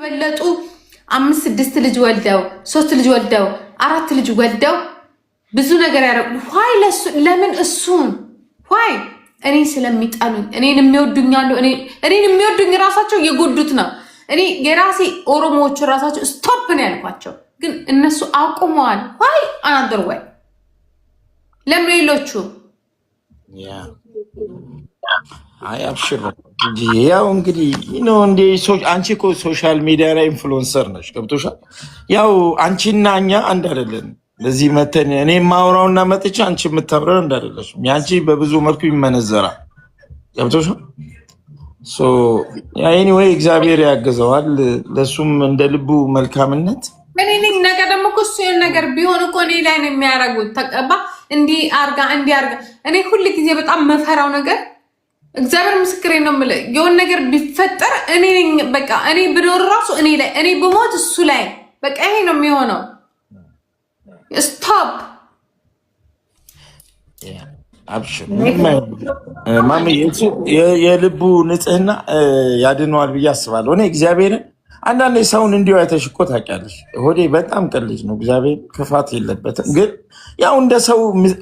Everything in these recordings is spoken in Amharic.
በለጡ 5-6 ልጅ ወልደው 3 ልጅ ወልደው 4 ልጅ ወልደው ብዙ ነገር ያደረጉ ዋይ ለምን እሱን ዋይ እኔ ስለሚጠሉኝ እኔን የሚወዱኛሉ እኔን የሚወዱኝ ራሳቸው የጎዱት ነው። እኔ የራሴ ኦሮሞዎች ራሳቸው ስቶፕ ነው ያልኳቸው፣ ግን እነሱ አቁመዋል። ዋይ አናደር ወይ ለምን ሌሎቹ አይ አብሽር ያው እንግዲህ ነው እንደ አንቺ እኮ ሶሻል ሚዲያ ላይ ኢንፍሉዌንሰር ነሽ፣ ገብቶሻል። ያው አንቺና እኛ አንድ አይደለም። ለዚህ መተን እኔ ማውራውና መጥቼ አንቺ የምታብረው እንዳይደለሽ ያንቺ በብዙ መልኩ ይመነዘራል፣ ገብቶሻል። ሶ ያ ኤኒዌይ እግዚአብሔር ያገዘዋል፣ ለሱም እንደ ልቡ መልካምነት እኔ ነገ ደግሞ እኮ እሱ ነገር ቢሆን እኮ እኔ ላይ ነው የሚያደርጉት። ተቀባ እንዲህ አርጋ እኔ ሁሉ ጊዜ በጣም መፈራው ነገር እግዚአብሔር ምስክሬ ነው የምልህ፣ የሆነ ነገር ቢፈጠር እኔ በቃ እኔ ብኖር ራሱ እኔ ላይ እኔ ብሞት እሱ ላይ በቃ ይሄ ነው የሚሆነው። ስቶፕ አብሽር ማሚ የልቡ ንጽህና ያድነዋል ብዬ አስባለሁ። እኔ እግዚአብሔርን አንዳንዴ ሰውን እንዲሁ አይተሽ እኮ ታውቂያለሽ። ሆዴ በጣም ቅልጅ ነው፣ እግዚአብሔር ክፋት የለበትም። ግን ያው እንደ ሰው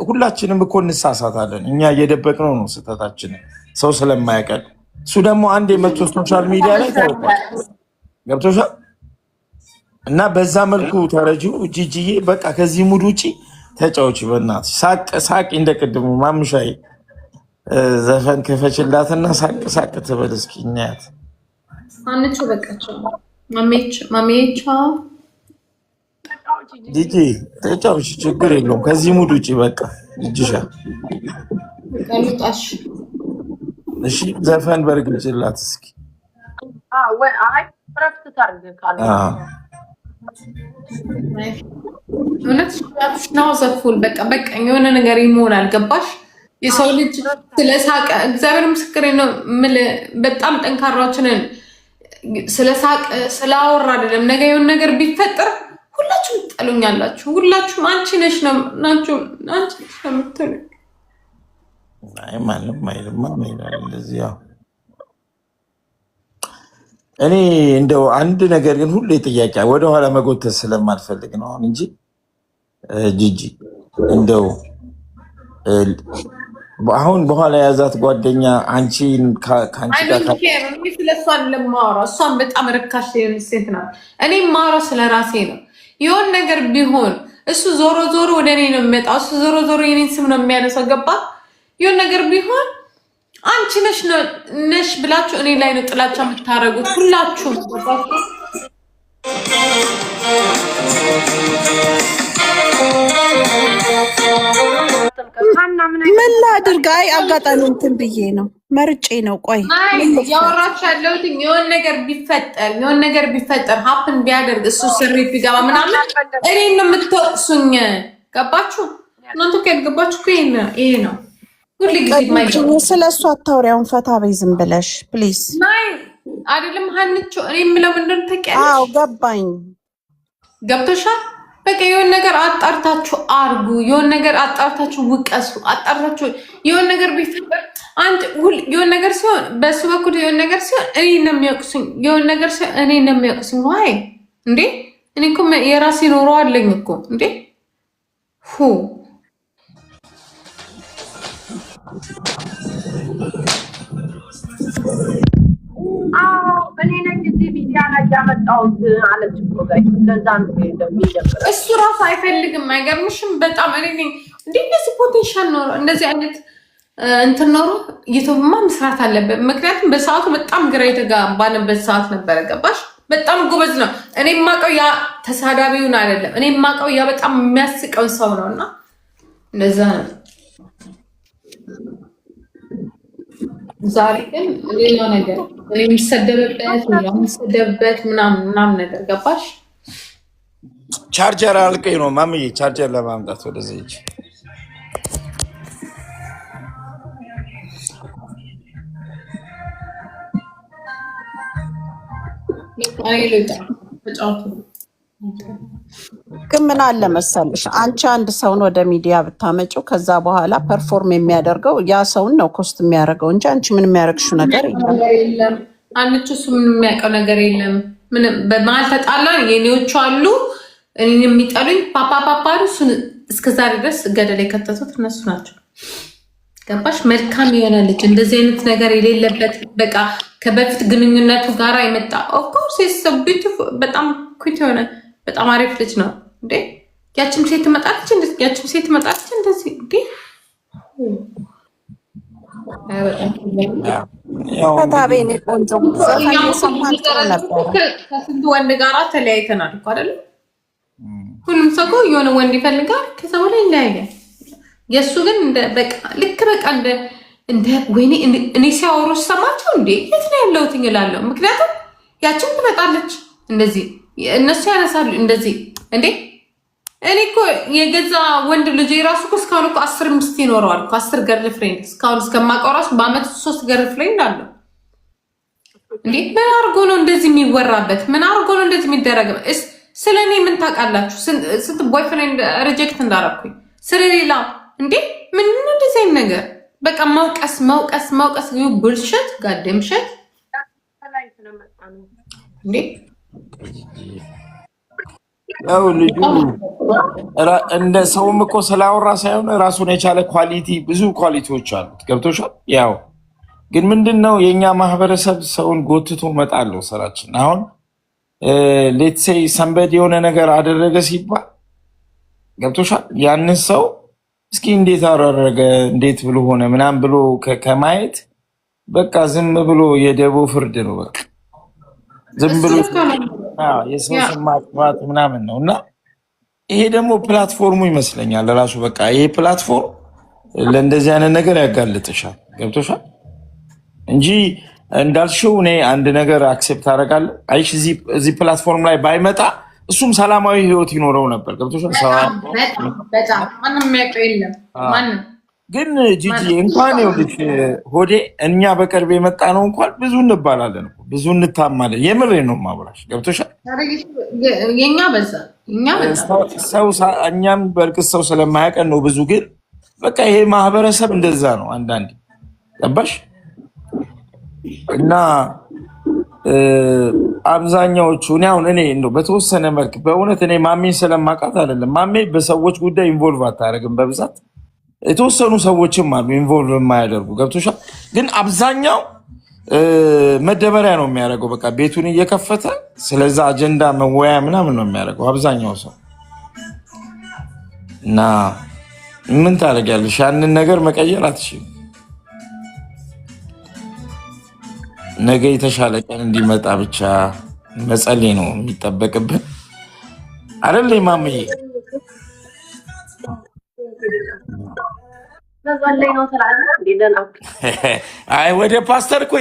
ሁላችንም እኮ እንሳሳታለን። እኛ እየደበቅነው ነው ስህተታችንን ሰው ስለማያውቀን። እሱ ደግሞ አንድ የመቶ ሶሻል ሚዲያ ላይ ታውቋል፣ ገብቶሻል። እና በዛ መልኩ ተረጂው ጂጂዬ በቃ ከዚህ ሙድ ውጭ ተጫዎች በእናትሽ ሳቅ እንደቅድሙ ማምሻዬ ዘፈን ከፈችላትና ሳቅ ትበል እስኪ እናያት። አንቺ በቃቸው ማሜቻ ጂጂ ተጫዎች ችግር የለውም ከዚህ ሙድ ውጭ በቃ ጂጂሻ ቀልጣሽ እሺ ዘፈን በርግጭላት እስኪ ወይ አይ ፍረፍት ታርገ ካለ እውነት ነው ዘፉል በቃ የሆነ ነገር ይሞላል። ገባሽ? የሰው ልጅ ስለሳቀ እግዚአብሔር ምስክሬ ነው በጣም ጠንካራዎችንን ስለሳቀ ስላወራ አይደለም። ነገ የሆነ ነገር ቢፈጠር ሁላችሁም ትጠሉኛላችሁ። ሁላችሁም አንቺ ነሽ ነው ናችሁ አንቺ ከምትሉ አይ ማንም አይልማ እንደዚህ ያው እኔ እንደው አንድ ነገር ግን ሁሌ ጥያቄ ወደኋላ መጎተት ስለማልፈልግ ነው እንጂ ጂጂ እንደው አሁን በኋላ ያዛት ጓደኛ አንቺን ካንቺ ጋር ስለሷን ለማወራ እሷን በጣም ርካሽ ሴት ናት። እኔ ማወራ ስለራሴ ነው። የሆነ ነገር ቢሆን እሱ ዞሮ ወደ እኔ ነው የሚመጣው። እሱ ዞሮ የኔን ስም ነው የሚያነሳው። ገባ? የሆነ ነገር ቢሆን አንቺ ነሽ ብላችሁ እኔ ላይ ነው ጥላቻ የምታረጉት ሁላችሁም። ምን ላድርግ? አይ አጋጣሚ እንትን ብዬ ነው መርጬ ነው። ቆይ ያወራችሁ ያለሁት የሆነ ነገር ቢፈጠር ሀፕን ቢያደርግ እሱ ስሪት ቢገባ ምናምን እኔ ነው የምትወቅሱኝ። ገባችሁ? እናንተ ካልገባችሁ ይሄ ነው ሁሉ ጊዜ ስለሱ አታውሪያውን ፈታ በይ ዝም ብለሽ ፕሊዝ። አይደለም ሀንቾ እኔ የምለው ምንድን ተቀያለሽ? አዎ ገባኝ። ገብቶሻል? በቃ የሆነ ነገር አጣርታችሁ አርጉ። የሆነ ነገር አጣርታችሁ ውቀሱ። አጣርታችሁ የሆነ ነገር ቢፈጠር የሆነ ነገር ሲሆን በሱ በኩል የሆነ ነገር ሲሆን እኔ ነው የሚያውቁኝ። የሆነ ነገር ሲሆን እኔ ነው የሚያውቁኝ። ዋይ እንዴ እኔ እኮ የራሴ ኖሮ አለኝ እኮ እንዴ እኔ ነኝ እዚህ ሚዲያ ላይ ያመጣሁት አለች እኮ ጋር ለዛ ነው የሚጀምረው። እሱ ራሱ አይፈልግም። አይገርምሽም? በጣም እኔ እንደዚህ ፖቴንሻል ኖሮ እንደዚህ አይነት እንትን ኖሮ ዩቲዩብማ መስራት አለበት። ምክንያቱም በሰዓቱ በጣም ግራ የተጋባንበት ሰዓት ነበረ። ገባሽ? በጣም ጎበዝ ነው። እኔ የማውቀው ያ ተሳዳቢውን አይደለም። እኔ የማውቀው ያ በጣም የሚያስቀውን ሰው ነው። እና እንደዛ ነው። ዛሬ ግን ሌላ ነገር እኔ የሚሰደብበት ምናምን ነገር ገባሽ? ቻርጀር አልቀኝ ነው ማምዬ፣ ቻርጀር ለማምጣት ወደዚህ እጅ ግን ምን አለ መሰልሽ አንቺ አንድ ሰውን ወደ ሚዲያ ብታመጪው ከዛ በኋላ ፐርፎርም የሚያደርገው ያ ሰውን ነው ኮስት የሚያደርገው እንጂ አንቺ ምን የሚያደርግሽው ነገር የለም። አንቺ እሱ ምን የሚያውቀው ነገር የለም። ምንም በመሀል ተጣላን። የኔዎቹ አሉ እኔን የሚጠሉኝ ፓፓፓፓሉ እስከዛሬ ድረስ ገደል የከተቱት እነሱ ናቸው። ገባሽ? መልካም የሆነ ልጅ እንደዚህ አይነት ነገር የሌለበት በቃ ከበፊት ግንኙነቱ ጋር የመጣ ኦፍኮርስ የሰብት በጣም ኩት የሆነ በጣም አሪፍ ልጅ ነው እንዴ። ያችም ሴት ትመጣለች እንደዚህ እንዴ። ታታቤኔ ቆንጆ ከስንት ወንድ ጋራ ተለያይተናል እኮ አይደለም። ሁሉም ሰው የሆነ ወንድ ይፈልጋል፣ ከዛ በላይ ይለያያል። የእሱ ግን በቃ ልክ በቃ እንደ ወይኔ እኔ ሲያወሩ ሰማቸው እንዴ የት ነው ያለሁት እላለሁ። ምክንያቱም ያችን ትመጣለች እንደዚህ እነሱ ያነሳሉ እንደዚህ እንዴ። እኔ እኮ የገዛ ወንድ ልጅ የራሱ እኮ እስካሁን እኮ 10 ሚስት ይኖረዋል እኮ 10 ገርል ፍሬንድ እስካሁን እስከማውቀው ራሱ በአመት 3 ገርል ፍሬንድ አለው እንዴ። ምን አድርጎ ነው እንደዚህ የሚወራበት? ምን አድርጎ ነው እንደዚህ የሚደረግበት? ስለ እኔ ምን ታውቃላችሁ? ስንት ቦይፍሬንድ ሪጀክት እንዳረኩኝ ስለሌላ እንዴ። ምን ነው እንደዚህ አይነት ነገር? በቃ መውቀስ ቡልሽት ጋደምሽት እንዴ። ያው ልጁ እንደ ሰውም እኮ ስላወራ ሳይሆን ራሱን የቻለ ኳሊቲ ብዙ ኳሊቲዎች አሉት። ገብቶሻል? ያው ግን ምንድነው የኛ ማህበረሰብ ሰውን ጎትቶ መጣለው ስራችን። አሁን ሌትሴይ ሰንበድ የሆነ ነገር አደረገ ሲባል ገብቶሻል? ያንን ሰው እስኪ እንዴት አደረገ እንዴት ብሎ ሆነ ምናምን ብሎ ከማየት በቃ ዝም ብሎ የደቦ ፍርድ ነው። በቃ ዝም ብሎ የሰው ስም ማጥፋት ምናምን ነው። እና ይሄ ደግሞ ፕላትፎርሙ ይመስለኛል ራሱ በቃ ይሄ ፕላትፎርም ለእንደዚህ አይነት ነገር ያጋልጥሻል። ገብቶሻል? እንጂ እንዳልሽው እኔ አንድ ነገር አክሴፕት አደርጋለሁ። አይሽ እዚህ ፕላትፎርም ላይ ባይመጣ እሱም ሰላማዊ ህይወት ይኖረው ነበር። ገብቶሻል? ግን ጂጂ እንኳን ይኸውልሽ ሆዴ እኛ በቅርብ የመጣ ነው እንኳን ብዙ እንባላለን ብዙ እንታማለን። የምሬን ነው የማወራሽ። ገብቶሻል? እኛም በእርግጥ ሰው ስለማያውቀን ነው ብዙ። ግን በቃ ይሄ ማህበረሰብ እንደዛ ነው አንዳንዴ። ገባሽ? እና አብዛኛዎቹ እኔ እንደው በተወሰነ መልክ በእውነት እኔ ማሜን ስለማውቃት አይደለም። ማሜ በሰዎች ጉዳይ ኢንቮልቭ አታደርግም በብዛት የተወሰኑ ሰዎችም አሉ ኢንቮልቭ የማያደርጉ። ገብቶሻል? ግን አብዛኛው መደበሪያ ነው የሚያደርገው። በቃ ቤቱን እየከፈተ ስለዛ አጀንዳ መወያ ምናምን ነው የሚያደርገው አብዛኛው ሰው። እና ምን ታደርጊያለሽ? ያንን ነገር መቀየር አትችልም። ነገ የተሻለ ቀን እንዲመጣ ብቻ መጸለይ ነው የሚጠበቅብን አይደል ማምዬ? አይ ወደ ፓስተር እኮ